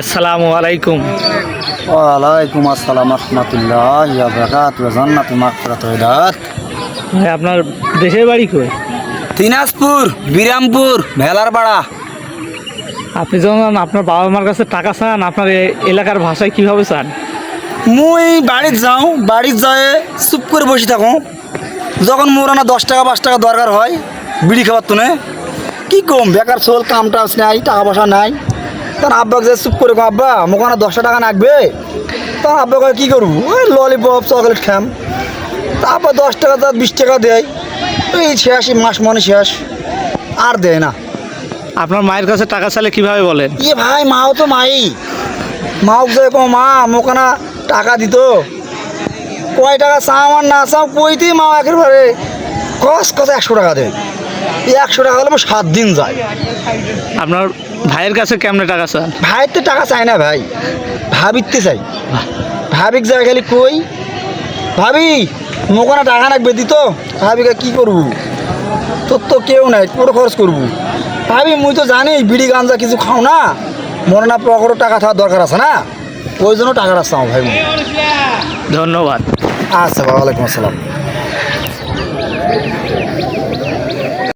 আসসালামু আলাইকুম। ওয়ালাইকুম আসসালাম রহমতুল্লাহ জান্নাতুল মাগফিরাত ওয়া হিদায়াত। ভাই আপনার দেশের বাড়ি কই? দিনাজপুর বিরামপুর ভেলারপাড়া। আপনি যখন আপনার বাবা মার কাছে টাকা চান, আপনার এলাকার ভাষায় কিভাবে চান? মুই বাড়িত যাও, বাড়িত যায় চুপ করে বসে থাকো। যখন মোর না 10 টাকা 5 টাকা দরকার হয় বিড়ি খাবার তো কি কম বেকার চল কাম টাস নাই, টাকা পয়সা নাই। তখন আব্বাকে যে চুপ করে আব্বা মোক না 10 টাকা লাগবে। তখন আব্বা কয় কী করবো, ওই ললিপপ চকলেট খাম। তারপর 10 টাকা 20 টাকা দেয়, এই শেষ মাস মনে শেষ আর দেয় না। আপনার মায়ের কাছে টাকা চাইলে কিভাবে বলেন? ইয়ে ভাই মাও তো মাই, মাও যে কো মা মোকে না টাকা দিত, কয় টাকা চাও আর না চাও কইতেই মা একেবারে কস 100 টাকা দেয়। 100 টাকা হলে আমার 7 দিন যায়। আপনার ভাইয়ের কাছে কেমনে টাকা চান? ভাইয়ের তো টাকা চাই না ভাই, ভাবিতে চাই। ভাবিক যায় খালি কই ভাবি মোকে না টাকা রাখবে দিত, ভাবিকে কী করবো, তোর তো কেউ নাই, পুরো খরচ করবো। ভাবি মুই তো জানি বিড়ি গাঞ্জা কিছু খাও না, মনে না পকেটে টাকা থাকার দরকার আছে না, ওই জন্য টাকা রাখতাম ভাই। ধন্যবাদ। আচ্ছা, ওয়ালাইকুম আসসালাম।